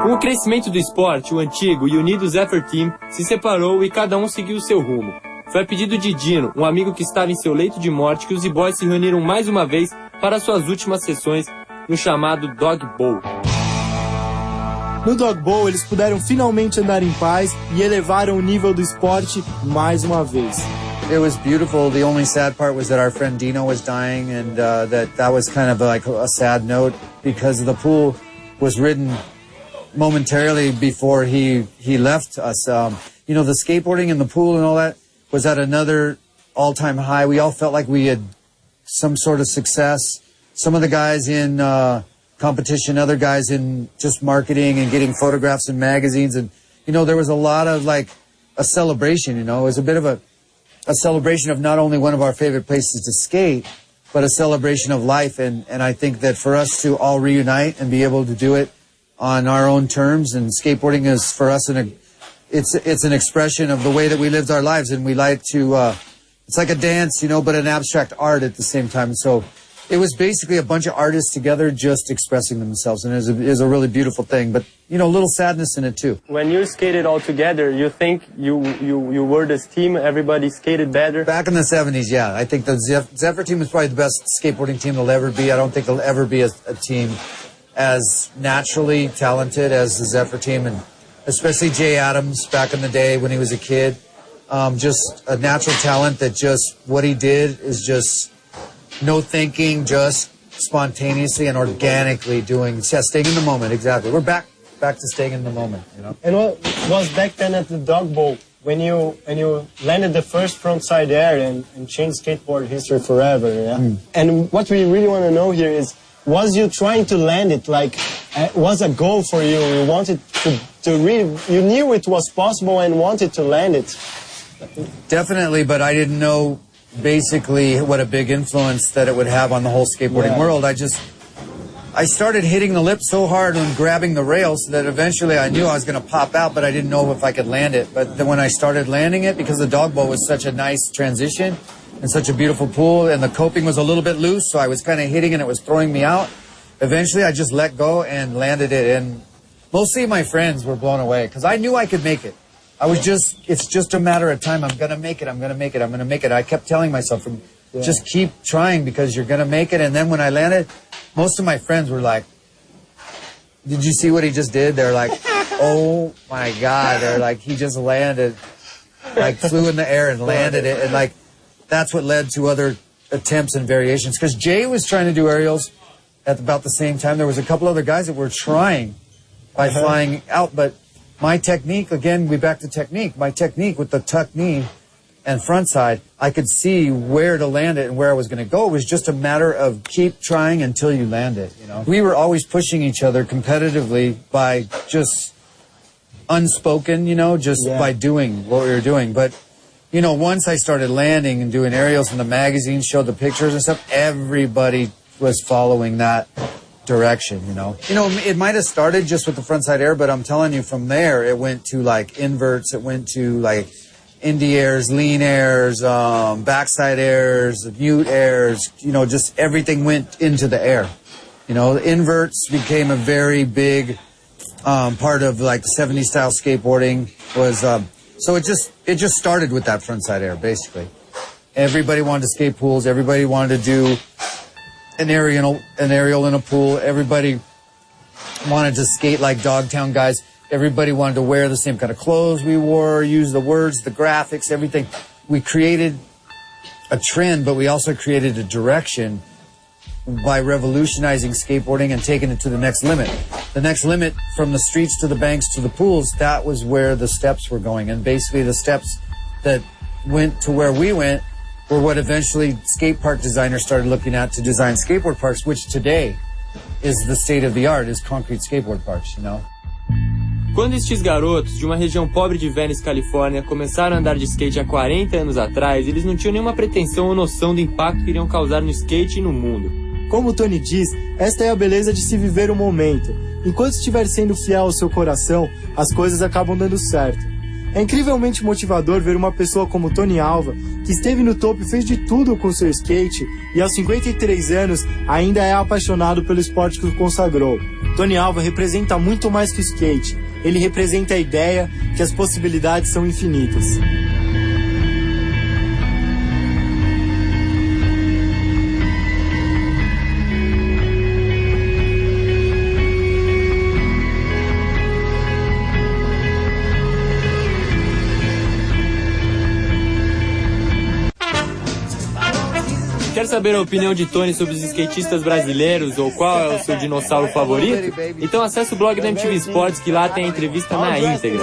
Com o crescimento do esporte, o antigo e unido Zephyr Team se separou e cada um seguiu o seu rumo. Foi a pedido de Dino, um amigo que estava em seu leito de morte, que os Z-Boys se reuniram mais uma vez para suas últimas sessões no chamado Dog Bowl. No Dog Bowl, eles puderam finalmente andar em paz e elevaram o nível do esporte mais uma vez. It was beautiful. The only sad part was that our friend Dino was dying, and that was kind of like a sad note because the pool was ridden momentarily before he left us. You know, the skateboarding in the pool and all that was at another all-time high. We all felt like we had some sort of success. Some of the guys in competition, other guys in just marketing and getting photographs in magazines. And, you know, there was a lot of like a celebration, you know. It was a bit of a celebration of not only one of our favorite places to skate, but a celebration of life. And I think that for us to all reunite and be able to do it on our own terms, and skateboarding is for us it's an expression of the way that we lived our lives, and we like to it's like a dance, you know, but an abstract art at the same time. So it was basically a bunch of artists together just expressing themselves, and it was a really beautiful thing, but you know, a little sadness in it too. When you skated all together, you think you were this team, everybody skated better? Back in the 70s, yeah. I think the Zephyr team is probably the best skateboarding team there'll ever be. I don't think there'll ever be a team as naturally talented as the Zephyr team, and especially Jay Adams back in the day when he was a kid. Just a natural talent that just, what he did is just no thinking, just spontaneously and organically doing, staying in the moment, exactly. We're back to staying in the moment, you know. And what was back then at the Dog Bowl, when you landed the first frontside air and changed skateboard history forever, yeah? And what we really want to know here is, was you trying to land it, like, was a goal for you? You wanted to really, you knew it was possible and wanted to land it? Definitely, but I didn't know basically what a big influence that it would have on the whole skateboarding world. I started hitting the lip so hard and grabbing the rails that eventually I knew I was going to pop out, but I didn't know if I could land it. But then when I started landing it, because the Dog Bowl was such a nice transition and such a beautiful pool, and the coping was a little bit loose, so I was kind of hitting and it was throwing me out. Eventually I just let go and landed it, and mostly my friends were blown away because I knew I could make it. It's just a matter of time. I'm going to make it. I'm going to make it. I'm going to make it. I kept telling myself, just keep trying because you're going to make it. And then when I landed, most of my friends were like, did you see what he just did? They're like, oh my God. They're like, he just landed, like flew in the air and landed it. And like, that's what led to other attempts and variations. Because Jay was trying to do aerials at about the same time. There was a couple other guys that were trying by flying out, but my technique, again, we back to technique. My technique with the tuck knee and front side, I could see where to land it and where I was going to go. It was just a matter of keep trying until you land it, you know. We were always pushing each other competitively by just unspoken, you know, just by doing what we were doing. But, you know, once I started landing and doing aerials and the magazines showed the pictures and stuff, everybody was following that direction, you know. You know, it might have started just with the frontside air, but I'm telling you, from there, it went to like inverts, it went to like indie airs, lean airs, backside airs, mute airs, you know, just everything went into the air. You know, the inverts became a very big part of like the 70s style skateboarding was, so it just started with that frontside air, basically. Everybody wanted to skate pools, everybody wanted to do an aerial in a pool. Everybody wanted to skate like Dogtown guys. Everybody wanted to wear the same kind of clothes we wore, use the words, the graphics, everything. We created a trend, but we also created a direction by revolutionizing skateboarding and taking it to the next limit. The next limit, from the streets to the banks to the pools, that was where the steps were going. And basically the steps that went to where we went were what eventually skate park designers started looking at to design skateboard parks, which today is the state of the art, is concrete skateboard parks, you know. Quando estes garotos de uma região pobre de Venice, Califórnia, começaram a andar de skate há 40 anos atrás, eles não tinham nenhuma pretensão ou noção do impacto que iriam causar no skate e no mundo. Como o Tony diz, esta é a beleza de se viver o momento. Enquanto estiver sendo fiel ao seu coração, as coisas acabam dando certo. É incrivelmente motivador ver uma pessoa como Tony Alva, que esteve no topo e fez de tudo com seu skate, e aos 53 anos ainda é apaixonado pelo esporte que o consagrou. Tony Alva representa muito mais que o skate. Ele representa a ideia que as possibilidades são infinitas. Quer saber a opinião de Tony sobre os skatistas brasileiros ou qual é o seu dinossauro favorito? Então acesse o blog da MTV Sports que lá tem a entrevista na íntegra.